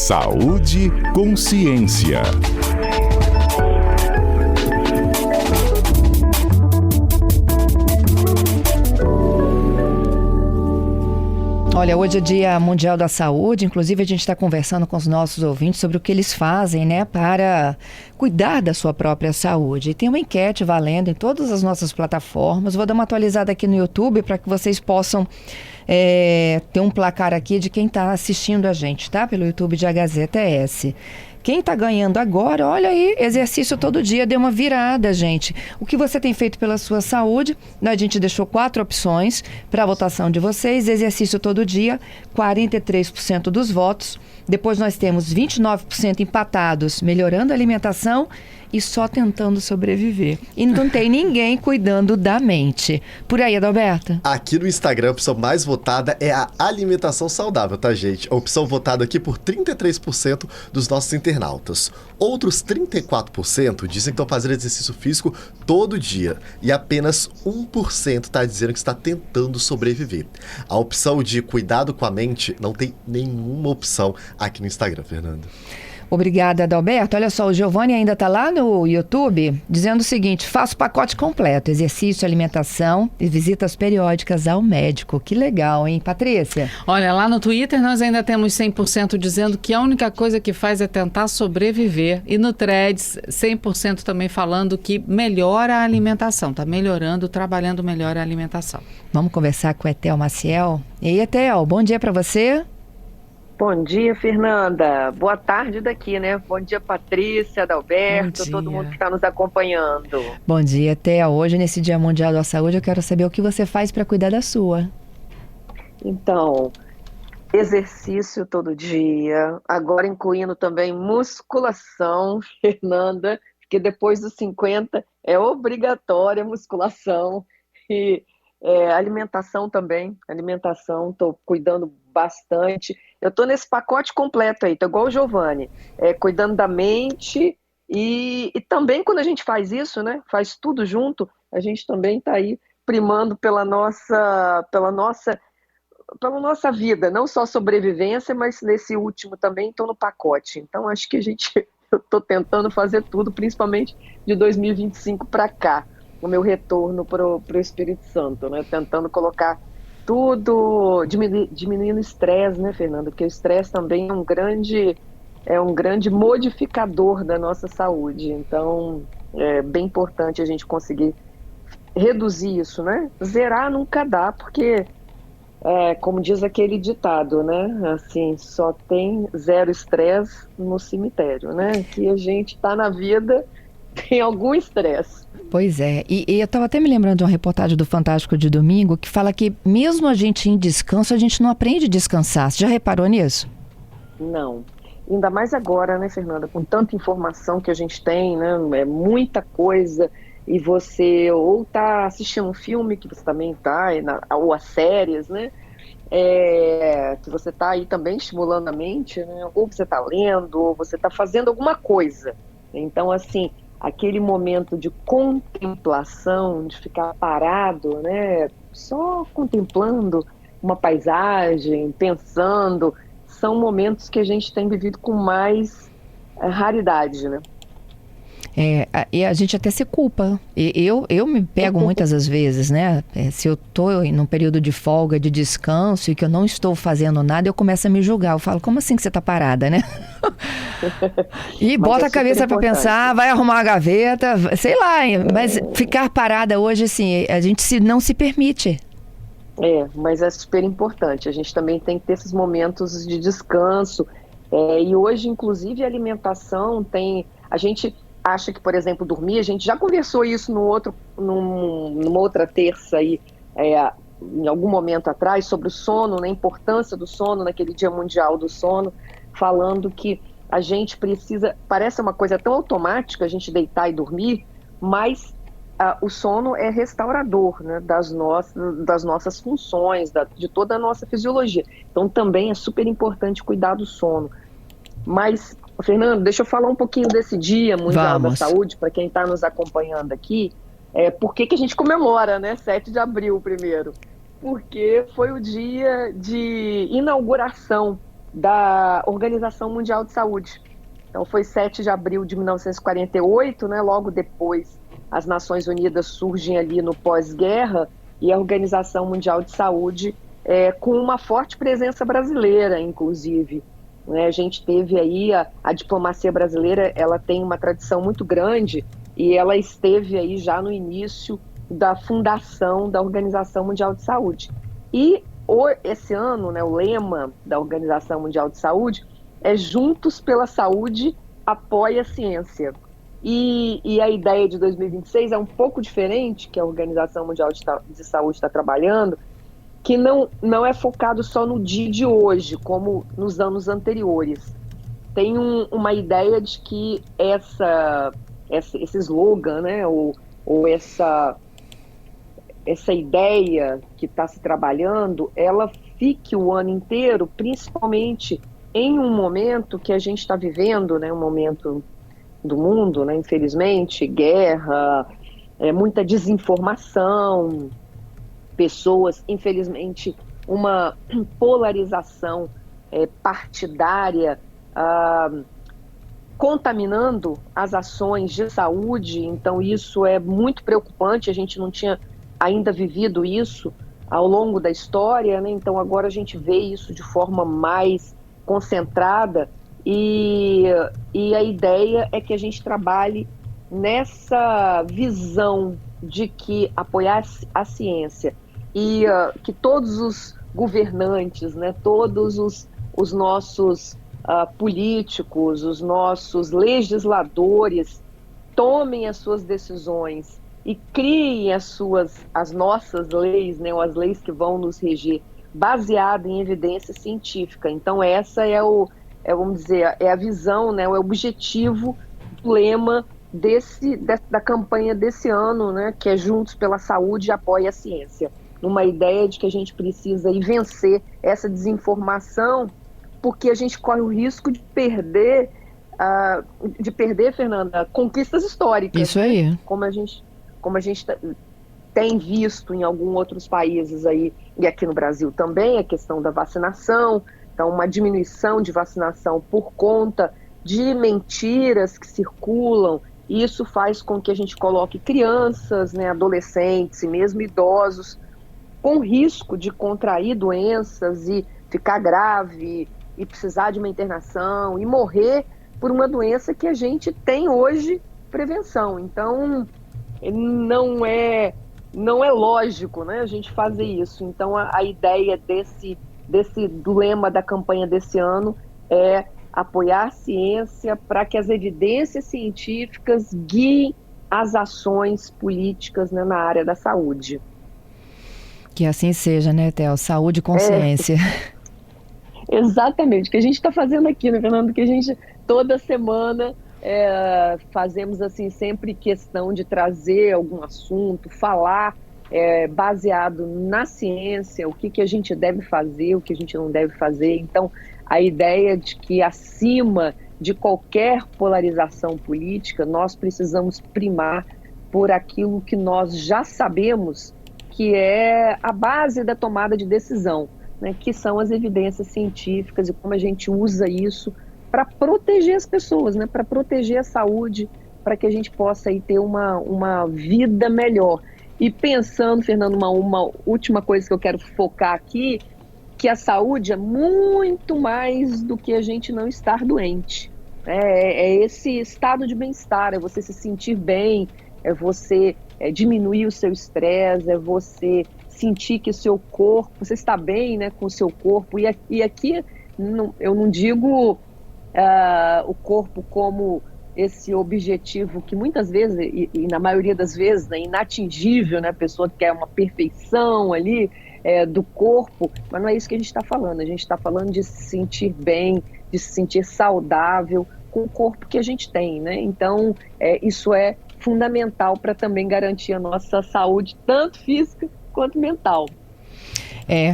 Saúde Consciência. Olha, hoje é Dia Mundial da Saúde, inclusive a gente está conversando com os nossos ouvintes sobre o que eles fazem, né, para cuidar da sua própria saúde. E tem uma enquete valendo em todas as nossas plataformas. Vou dar uma atualizada aqui no YouTube para que vocês possam ter um placar aqui de quem está assistindo a gente, tá? Pelo YouTube de A Gazeta S. Quem está ganhando agora, olha aí, exercício todo dia, deu uma virada, gente. O que você tem feito pela sua saúde? A gente deixou 4 opções para a votação de vocês. Exercício todo dia, 43% dos votos. Depois nós temos 29% empatados, melhorando a alimentação e só tentando sobreviver. E não tem ninguém cuidando da mente. Por aí, Adalberto? Aqui no Instagram, a opção mais votada é a alimentação saudável, tá, gente? A opção votada aqui por 33% dos nossos internautas. Outros 34% dizem que estão fazendo exercício físico todo dia. E apenas 1% está dizendo que está tentando sobreviver. A opção de cuidado com a mente não tem nenhuma opção aqui no Instagram, Fernanda. Obrigada, Adalberto. Olha só, o Giovanni ainda está lá no YouTube dizendo o seguinte: faço pacote completo, exercício, alimentação e visitas periódicas ao médico. Que legal, hein, Patrícia? Olha, lá no Twitter nós ainda temos 100% dizendo que a única coisa que faz é tentar sobreviver. E no Threads, 100% também falando que melhora a alimentação, está melhorando, trabalhando melhor a alimentação. Vamos conversar com o Etel Maciel. E aí, Etel, bom dia para você. Bom dia, Fernanda. Boa tarde daqui, né? Bom dia, Patrícia, Adalberto, todo mundo que está nos acompanhando. Bom dia, Thea. Hoje, nesse Dia Mundial da Saúde, eu quero saber o que você faz para cuidar da sua. Então, exercício todo dia, agora incluindo também musculação, Fernanda, porque depois dos 50 é obrigatória musculação e alimentação também. Alimentação, estou cuidando bastante. Eu estou nesse pacote completo aí, tô igual o Giovanni, cuidando da mente e também quando a gente faz isso, né, faz tudo junto, a gente também está aí primando pela nossa vida, não só sobrevivência, mas nesse último também estou no pacote. Então acho que eu estou tentando fazer tudo, principalmente de 2025 para cá, o meu retorno pro Espírito Santo, né, tentando colocar tudo, diminuindo o estresse, né, Fernanda? Porque o estresse também é um grande modificador da nossa saúde. Então, é bem importante a gente conseguir reduzir isso, né? Zerar nunca dá, porque, como diz aquele ditado, né? Assim, só tem zero estresse no cemitério, né? Que a gente está na vida, tem algum estresse. Pois é, e eu estava até me lembrando de uma reportagem do Fantástico de domingo que fala que mesmo a gente em descanso, a gente não aprende a descansar. Você já reparou nisso? Não. Ainda mais agora, né, Fernanda, com tanta informação que a gente tem, né, é muita coisa, e você ou está assistindo um filme, que você também está, ou as séries, né, que você está aí também estimulando a mente, né, ou você está lendo, ou você está fazendo alguma coisa. Então, assim, aquele momento de contemplação, de ficar parado, né, só contemplando uma paisagem, pensando, são momentos que a gente tem vivido com mais raridade, né? E a gente até se culpa. Eu me pego muitas das vezes, né? Se eu estou num período de folga, de descanso e que eu não estou fazendo nada, eu começo a me julgar. Eu falo, como assim que você está parada, né? E bota a cabeça para pensar, vai arrumar a gaveta, sei lá. Mas ficar parada hoje, assim, a gente não se permite. Mas é super importante. A gente também tem que ter esses momentos de descanso. E hoje, inclusive, a alimentação tem... A gente acha que, por exemplo, dormir, a gente já conversou isso numa outra terça aí, em algum momento atrás, sobre o sono, né, a importância do sono naquele Dia Mundial do Sono, falando que a gente precisa, parece uma coisa tão automática a gente deitar e dormir, mas o sono é restaurador, né, das nossas funções, de toda a nossa fisiologia. Então também é super importante cuidar do sono. Mas, Fernando, deixa eu falar um pouquinho desse Dia Mundial da Saúde, para quem está nos acompanhando aqui. Por que a gente comemora, né, 7 de abril primeiro? Porque foi o dia de inauguração da Organização Mundial de Saúde. Então foi 7 de abril de 1948, né? Logo depois as Nações Unidas surgem ali no pós-guerra, e a Organização Mundial de Saúde com uma forte presença brasileira, inclusive. A gente teve aí a diplomacia brasileira, ela tem uma tradição muito grande, e ela esteve aí já no início da fundação da Organização Mundial de Saúde. E esse ano, né, o lema da Organização Mundial de Saúde é Juntos pela Saúde, apoia a ciência. E a ideia de 2026 é um pouco diferente, que a Organização Mundial de Saúde está trabalhando, que não é focado só no dia de hoje, como nos anos anteriores. Tem uma ideia de que esse slogan, né, ou essa ideia que está se trabalhando, ela fique o ano inteiro, principalmente em um momento que a gente está vivendo, né, um momento do mundo, né, infelizmente, guerra, muita desinformação, pessoas, infelizmente, uma polarização partidária contaminando as ações de saúde. Então isso é muito preocupante, a gente não tinha ainda vivido isso ao longo da história, né? Então agora a gente vê isso de forma mais concentrada, e a ideia é que a gente trabalhe nessa visão de que apoiar a ciência e que todos os governantes, né, todos os nossos políticos, os nossos legisladores tomem as suas decisões e criem as nossas leis, né, ou as leis que vão nos reger, baseado em evidência científica. Então essa vamos dizer, é a visão, né, é o objetivo do lema da campanha desse ano, né, que é Juntos pela Saúde, apoia a ciência. Numa ideia de que a gente precisa ir vencer essa desinformação, porque a gente corre o risco de perder, Fernanda, conquistas históricas. Isso aí. Né? Como a gente tem visto em alguns outros países aí, e aqui no Brasil também, a questão da vacinação. Então, uma diminuição de vacinação por conta de mentiras que circulam. Isso faz com que a gente coloque crianças, né, adolescentes e mesmo idosos com risco de contrair doenças e ficar grave e precisar de uma internação e morrer por uma doença que a gente tem hoje prevenção. Então, não é lógico, né, a gente fazer isso. Então, a ideia do lema da campanha desse ano é apoiar a ciência para que as evidências científicas guiem as ações políticas, né, na área da saúde. Que assim seja, né, Theo? Saúde e consciência. Exatamente, o que a gente está fazendo aqui, né, Fernando? Que a gente, toda semana, fazemos assim, sempre questão de trazer algum assunto, falar baseado na ciência, o que a gente deve fazer, o que a gente não deve fazer. Então, a ideia de que acima de qualquer polarização política, nós precisamos primar por aquilo que nós já sabemos que é a base da tomada de decisão, né, que são as evidências científicas e como a gente usa isso para proteger as pessoas, né, para proteger a saúde, para que a gente possa aí ter uma vida melhor. E pensando, Fernando, uma última coisa que eu quero focar aqui, que a saúde é muito mais do que a gente não estar doente. É esse estado de bem-estar, é você se sentir bem, é você diminuir o seu estresse, é você sentir que o seu corpo, você está bem, né, com o seu corpo. E aqui eu não digo o corpo como esse objetivo que muitas vezes, e na maioria das vezes, é inatingível, né, a pessoa quer uma perfeição ali do corpo, mas não é isso que a gente está falando. A gente está falando de se sentir bem, de se sentir saudável com o corpo que a gente tem, né? Então, isso é fundamental para também garantir a nossa saúde, tanto física quanto mental.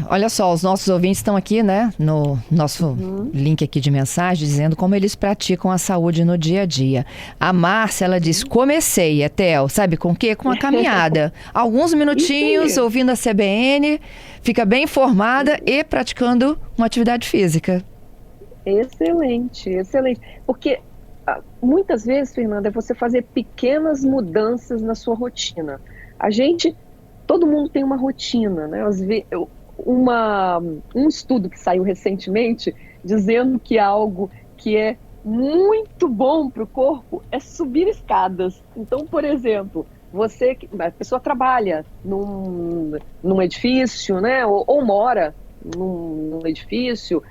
Olha só, os nossos ouvintes estão aqui, né, no nosso link aqui de mensagem, dizendo como eles praticam a saúde no dia a dia. A Márcia, ela diz, comecei, Theo, sabe com o quê? Com a caminhada. Alguns minutinhos ouvindo a CBN, fica bem informada e praticando uma atividade física. Excelente, excelente. Porque muitas vezes, Fernanda, é você fazer pequenas mudanças na sua rotina. Todo mundo tem uma rotina, né? Um estudo que saiu recentemente dizendo que algo que é muito bom para o corpo é subir escadas. Então, por exemplo, a pessoa trabalha num edifício, né? Ou mora num edifício,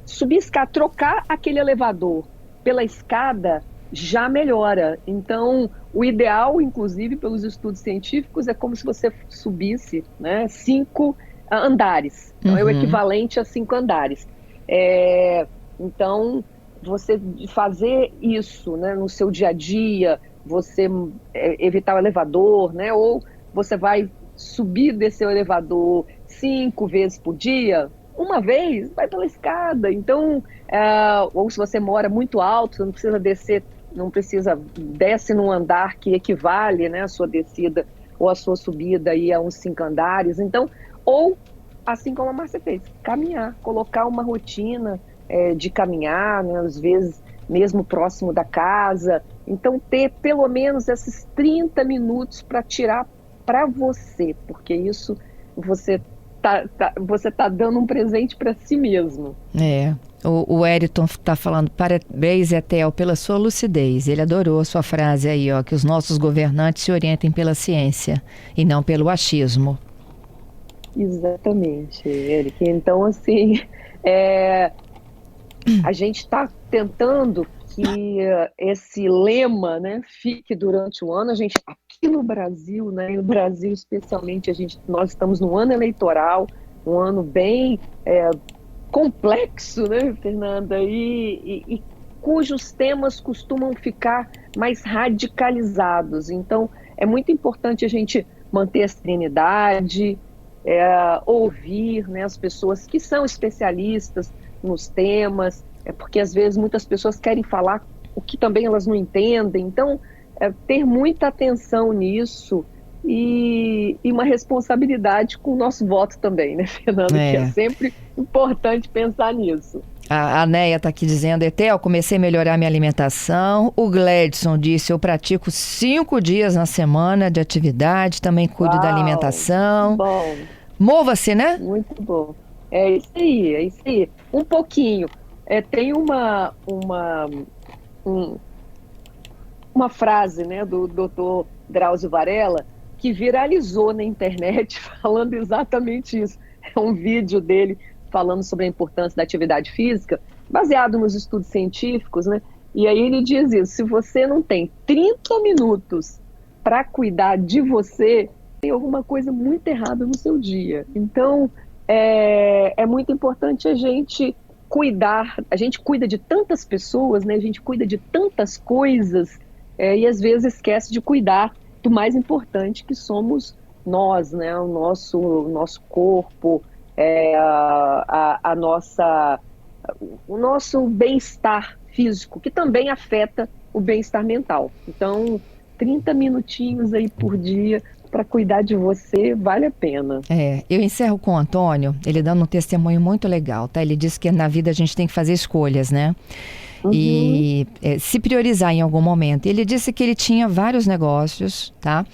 subir escada, trocar aquele elevador pela escada já melhora. Então, o ideal, inclusive, pelos estudos científicos, é como se você subisse, né, 5 andares. Então, é o equivalente a 5 andares. Então, você fazer isso, né, no seu dia a dia, você evitar o elevador, né, ou você vai subir desse elevador 5 vezes por dia, uma vez, vai pela escada. Então, ou se você mora muito alto, você não precisa descer, desce num andar que equivale, né, a sua descida ou a sua subida aí a uns 5 andares. Então, ou, assim como a Márcia fez, caminhar, colocar uma rotina de caminhar, né, às vezes mesmo próximo da casa. Então, ter pelo menos esses 30 minutos para tirar para você, porque isso você tá dando um presente para si mesmo. O Wellington está falando, parabéns, Etel, pela sua lucidez. Ele adorou a sua frase aí, ó, que os nossos governantes se orientem pela ciência e não pelo achismo. Exatamente, Eric. Então, assim, a gente está tentando que esse lema, né, fique durante o ano. Aqui no Brasil, né, no Brasil especialmente, nós estamos num ano eleitoral, um ano bem complexo, né, Fernanda, e cujos temas costumam ficar mais radicalizados. Então, é muito importante a gente manter a serenidade, ouvir, né, as pessoas que são especialistas nos temas, porque às vezes muitas pessoas querem falar o que também elas não entendem. Então, ter muita atenção nisso e uma responsabilidade com o nosso voto também, né, Fernanda? Que é sempre importante pensar nisso. A Neia está aqui dizendo, Etel, comecei a melhorar minha alimentação. O Gledson disse, eu pratico 5 dias na semana de atividade, também cuido da alimentação. Bom. Mova-se, né? Muito bom. É isso aí. Um pouquinho. Tem uma frase, né, do Dr. Drauzio Varela, que viralizou na internet falando exatamente isso. É um vídeo dele falando sobre a importância da atividade física, baseado nos estudos científicos, né? E aí ele diz isso: se você não tem 30 minutos para cuidar de você, tem alguma coisa muito errada no seu dia. Então, é muito importante a gente cuidar. A gente cuida de tantas pessoas, né? A gente cuida de tantas coisas, e às vezes esquece de cuidar do mais importante, que somos nós, né? O nosso corpo, o nosso bem-estar físico, que também afeta o bem-estar mental. Então, 30 minutinhos aí por dia para cuidar de você, vale a pena. Eu encerro com o Antônio, ele dando um testemunho muito legal, tá? Ele disse que na vida a gente tem que fazer escolhas, né? E se priorizar em algum momento. Ele disse que ele tinha vários negócios, tá?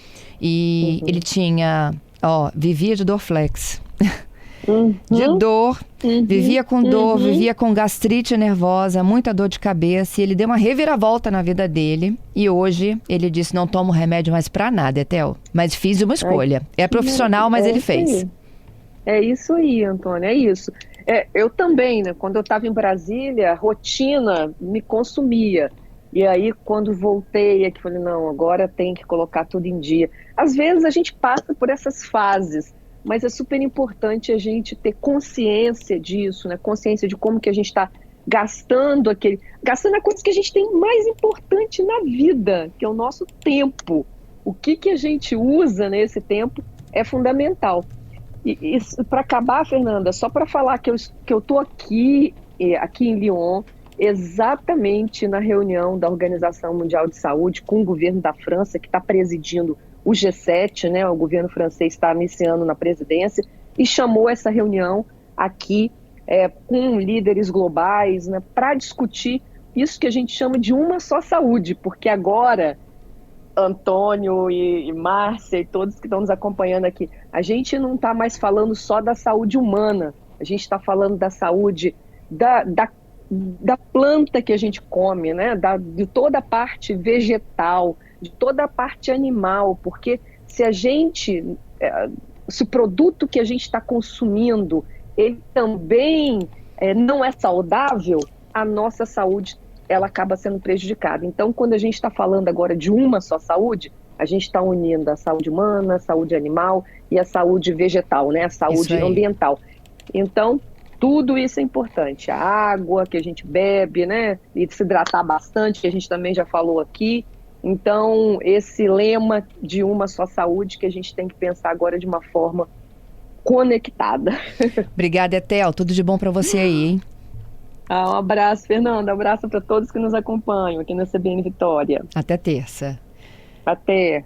E ele tinha, vivia de Dorflex. De dor, vivia com dor, vivia com gastrite nervosa, muita dor de cabeça, e ele deu uma reviravolta na vida dele, e hoje ele disse, não tomo remédio mais pra nada, Etel, mas fiz uma escolha. É profissional, mas ele fez. É isso aí, Antônio, é isso. Eu também, né, quando eu estava em Brasília, a rotina me consumia, e aí quando voltei aqui, falei, não, agora tem que colocar tudo em dia. Às vezes a gente passa por essas fases, mas é super importante a gente ter consciência disso, né? Consciência de como que a gente está gastando a coisa que a gente tem mais importante na vida, que é o nosso tempo. O que a gente usa nesse tempo é fundamental. E para acabar, Fernanda, só para falar que eu estou aqui em Lyon, exatamente na reunião da Organização Mundial de Saúde com o governo da França, que está presidindo o G7, né, o governo francês está iniciando na presidência, e chamou essa reunião aqui com líderes globais, né, para discutir isso que a gente chama de uma só saúde, porque agora, Antônio e Márcia e todos que estão nos acompanhando aqui, a gente não está mais falando só da saúde humana, a gente está falando da saúde da planta que a gente come, né? De toda a parte vegetal, de toda a parte animal, porque se o produto que a gente está consumindo, ele também não é saudável, a nossa saúde ela acaba sendo prejudicada. Então, quando a gente está falando agora de uma só saúde, a gente está unindo a saúde humana, a saúde animal e a saúde vegetal, né? A saúde ambiental. Então, tudo isso é importante. A água que a gente bebe, né? E se hidratar bastante, que a gente também já falou aqui. Então, esse lema de uma só saúde que a gente tem que pensar agora de uma forma conectada. Obrigada, Etel. Tudo de bom para você aí, hein? Um abraço, Fernanda. Um abraço para todos que nos acompanham aqui na CBN Vitória. Até terça. Até.